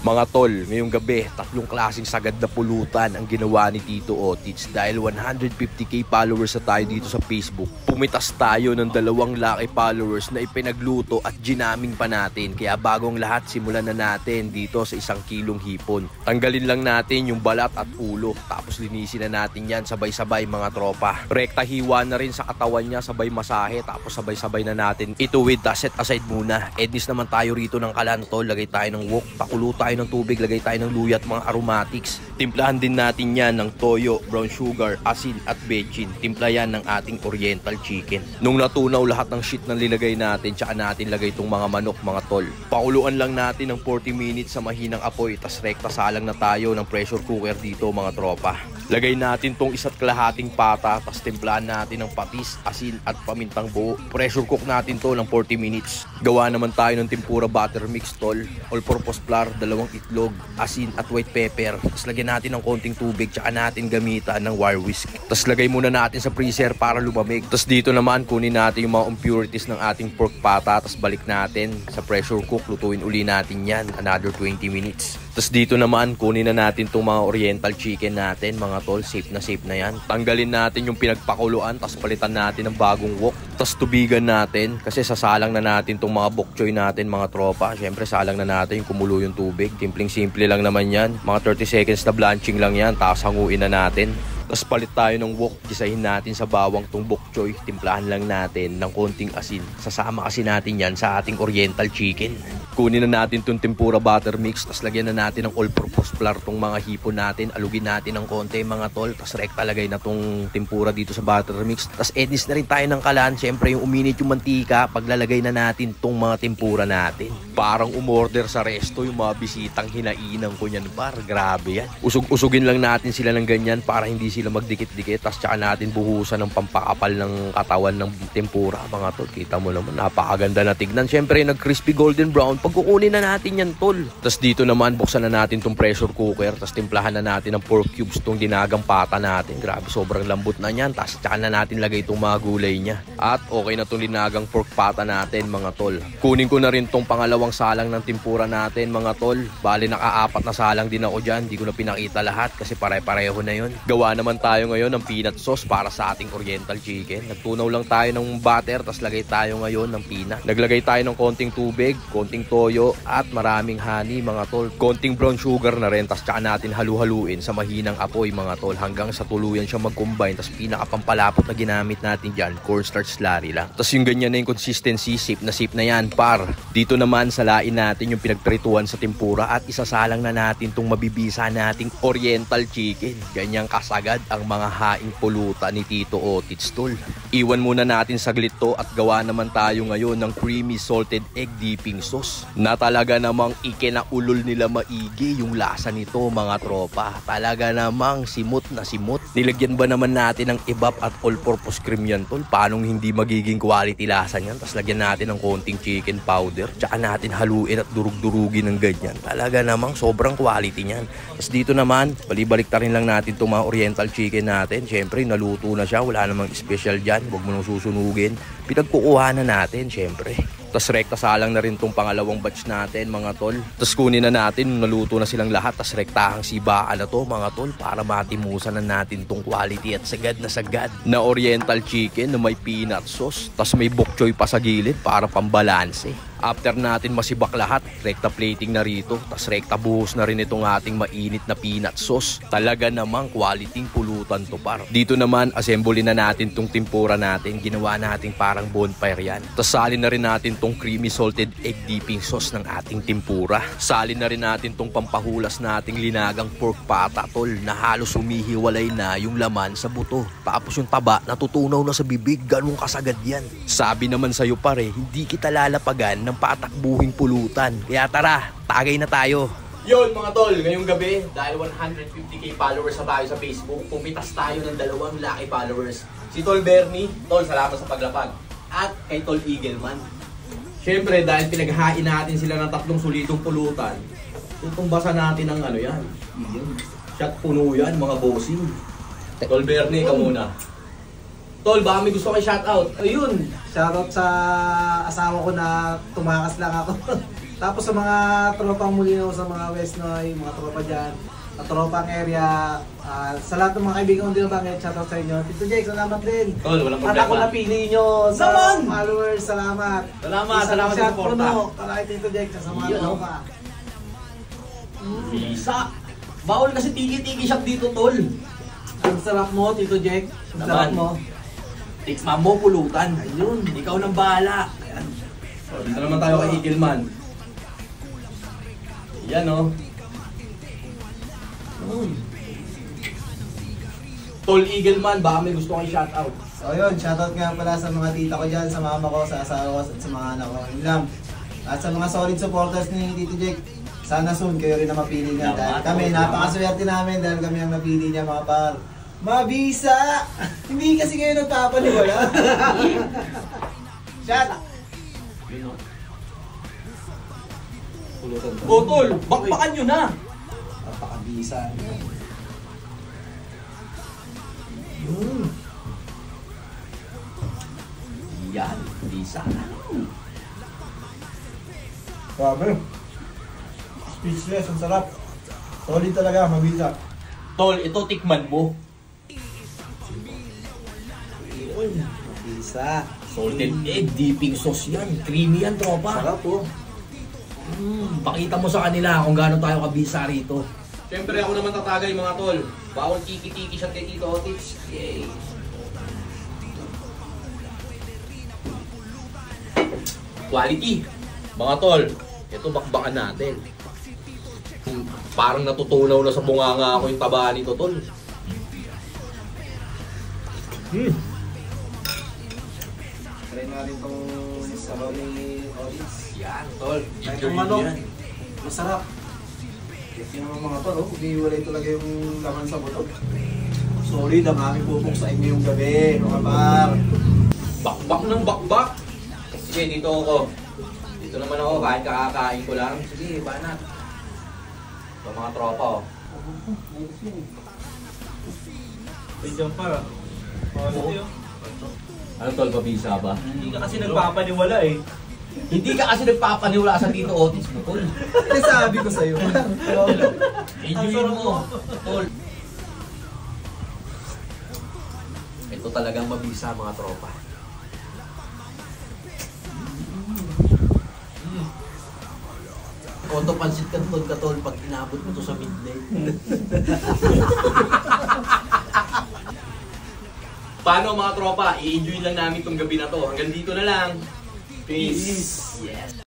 Mga tol, ngayong gabi, tatlong klaseng sagad na pulutan ang ginawa ni Tito Otits dahil 150k followers na tayo dito sa Facebook. Pumitas tayo ng 2 lucky followers na ipinagluto at ginaming pa natin. Kaya bagong lahat, simulan na natin dito sa 1 kilong hipon. Tanggalin lang natin yung balat at ulo, tapos linisin na natin yan sabay-sabay mga tropa. Rekta hiwa na rin sa katawan niya, sabay masahe, tapos sabay-sabay na natin ituwid. Set aside muna. Ednis naman tayo rito ng kalantol, lagay tayo ng wok, pakulo tayo ng tubig, lagay tayo ng luya at mga aromatics. Timplahan din natin yan ng toyo, brown sugar, asin at bechin. Timpla yan ng ating oriental chicken. Nung natunaw lahat ng shit na nilagay natin, tsaka natin lagay itong mga manok mga tol. Pakuluan lang natin ng 40 minutes sa mahinang apoy, tas rekta salang na tayo ng pressure cooker dito mga tropa. Lagay natin tong 1 kalahating pata, tas timplahan natin ng patis, asin at pamintang buo. Pressure cook natin to ng 40 minutes. Gawa naman tayo ng tempura butter mix tol, all-purpose flour, 2 itlog, asin at white pepper. Tapos lagyan natin ng konting tubig, tsaka natin gamitan ng wire whisk. Tapos lagay muna natin sa freezer para lumamig. Tapos dito naman kunin natin yung mga impurities ng ating pork pata, tapos balik natin sa pressure cook, lutuin uli natin yan another 20 minutes. Tapos dito naman kunin na natin itong mga oriental chicken natin mga tol, safe na yan. Tanggalin natin yung pinagpakuluan, tapos palitan natin ng bagong wok. Tapos tubigan natin kasi sasalang na natin itong mga bok choy natin mga tropa. Syempre salang na natin yung kumulo yung tubig. Simpleng simple lang naman yan, mga 30 seconds na blanching lang yan, tapos hanguin na natin. Tapos palit tayo ng wok, gisahin natin sa bawang tong bok choy, timplahan lang natin ng konting asin. Sasama kasi natin yan sa ating oriental chicken. Kunin na natin tong tempura butter mix, tapos lagyan na natin ng all-purpose flour tong mga hipon natin. Alugin natin ng konti mga tol, tapos rekta lagay na tong tempura dito sa butter mix. Tapos edis na rin tayo ng kalan, syempre yung uminit yung mantika, paglalagay na natin tong mga tempura natin. Parang umorder sa resto yung mga bisitang hinainan ko niyan par, grabe yan. Usugin lang natin sila ng ganyan para hindi sila magdikit-dikit, tapos tsaka natin buhusan ng pampakapal ng katawan ng tempura mga tol. Kita mo naman, napakaganda na tignan. Syempre nag crispy golden brown, pagkukunin na natin yan tol. Tapos dito naman buksan na natin tong pressure cooker, tapos timplahan na natin ng pork cubes tong dinagang pata natin. Grabe, sobrang lambot na yan. Tapos tsaka na natin lagay itong mga gulay niya. At okay na tong dinagang pork pata natin mga tol. Kunin ko na rin tong pangalawang salang ng tempura natin mga tol. Bali naka-4 na salang din ako dyan, di ko na pinakita lahat kasi pare-pareho na yun. Gawa naman tayo ngayon ng peanut sauce para sa ating oriental chicken. Nagtunaw lang tayo ng butter, tapos lagay tayo ngayon ng peanut. Naglagay tayo ng konting tubig, konting toyo at maraming honey mga tol. Konting brown sugar na rin, tapos tsaka natin halu-haluin sa mahinang apoy mga tol hanggang sa tuluyan siya mag-combine. Tapos pinakapampalapot na ginamit natin dyan, cornstarch slurry lang. Tapos yung ganyan na yung consistency, safe na yan par. Dito naman salain natin yung pinagprituan sa tempura at isasalang na natin tong mabibisa nating oriental chicken. Ganyang kasagad ang mga haing pulutan ni Tito Otits tol. Iwan muna natin saglit to at gawa naman tayo ngayon ng creamy salted egg dipping sauce na talaga namang ikinaulol nila maigi yung lasa nito mga tropa. Talaga namang simot na simot. Nilagyan ba naman natin ng ibap at all-purpose cream yan tol? Paanong hindi magiging quality lasa niyan? Tapos lagyan natin ng konting chicken powder, tsaka natin haluin at durug-durugin ng ganyan. Talaga namang sobrang quality niyan. Tapos dito naman, balibalik ta rin lang natin itong mga oriental chicken natin. Syempre naluto na siya, wala namang special dyan, huwag mo nang susunugin. Pinagkukuha na natin syempre. Tapos rekta salang na rin itong pangalawang batch natin mga tol. Tapos kunin na natin, naluto na silang lahat. Tapos rektahang sibaan na to mga tol para matimusan na natin itong quality at sagad na oriental chicken na may peanut sauce. Tapos may bok choy pa sa gilid para pambalanse. After natin masibak lahat, rekta plating na rito. Tapos rekta buhos na rin itong ating mainit na peanut sauce. Talaga namang quality pulutan to par. Dito naman, assemble na natin itong tempura natin. Ginawa natin parang bonfire yan. Tapos salin na rin natin itong creamy salted egg dipping sauce ng ating tempura. Salin na rin natin itong pampahulas nating linagang pork pata tol na halos humihiwalay na yung laman sa buto. Tapos yung taba natutunaw na sa bibig, ganun kasagad yan. Sabi naman sa'yo pare, hindi kita lalapagan ng patakbuhing pulutan. Kaya tara, tagay na tayo. Yun mga tol, ngayong gabi, dahil 150k followers na tayo sa Facebook, pumitas tayo ng 2 lucky followers. Si Tol Bernie, Tol, salamat sa paglapag. At kay Tol Eagleman. Siyempre, dahil pinaghain natin sila ng 3 solidong pulutan, tutumbasan natin ng ano yan. Shot puno yan, mga bossing. Tol Bernie, ikaw muna. Tol, baka may gusto kayo shoutout. Ayun, shoutout sa asawa ko na tumakas lang ako. Tapos sa mga tropang Mulino, sa mga West Noy, mga tropa dyan, at tropang area, sa lahat ng mga kaibigan kong dinabangit, shoutout sa inyo. Tito Jake, salamat din. Tol, walang At ako problema. napili nyo sa followers, salamat. Salamat sa shot suporta. puno para kay Tito Jake sa mga Yun, tropa. Bisa. Bawal kasi tiki-tiki shop dito, tol. Ang sarap mo, Tito Jake. Ang sarap mo. Tikman mo, pulutan. Ayun, ikaw nang bahala. Ayan. So, dito naman tayo kay Eagleman. Yan, oh. Tol Eagleman, baka may gusto kang shoutout. So yun, shoutout nga pala sa mga tita ko dyan, sa mama ko, sa asawa ko, at sa mga anak ko. Yun lang. At sa mga solid supporters ni Tito Jake, sana soon kayo rin na mapili niya. Dahil kami, napakaswerte namin dahil kami ang napili niya mga par. Mabisa! Hindi kasi kayo nagpapaniwala. Shut up! Oh, tol, bakbakan nyo na. Napakabisa. Yan, bisa. Grabe. Speechless, ang sarap. Solid talaga, mabisa. Tol, ito tikman mo. Mabisa. Salted egg, dipping sauce yan. Creamy yan, tropa. Sarap po. Pakita mo sa kanila kung gaano tayo kabisa rito. Siyempre ako naman tatagay mga tol. Bawal tiki-tiki siya kay Tito Otis. Yay! Quality. Mga tol, ito bakbakan natin. Parang natutunaw na sa bunganga ako yung taba nito, tol. Try natin itong sabaw ni Otis. Yan, tol. Kahit yung manok, masarap. Kasi naman mga tol, humiwalay talaga yung laman sa buto. Solid, ang aming bubuksain ngayong gabi, mga par. Bakbak ng bakbak. Sige, dito ako. Dito naman ako, kahit kakakain ko lang. Sige, banat. Ito mga tropa, oh. Diyan para. Ano tol, pabisa ba? Hindi ka kasi nagpapaniwala eh. Hindi ka kasi nagpapaniwala sa Tito Otis mo, tol. Sabi ko sa'yo. Enjoy mo, tol. Ito talagang mabisa, mga tropa. Koto pansit kanton ka, tol, pag inabot mo to sa midnight. Paano mga tropa? I-enjoy lang namin tong gabi na to. Hanggang dito na lang. Peace. Yes.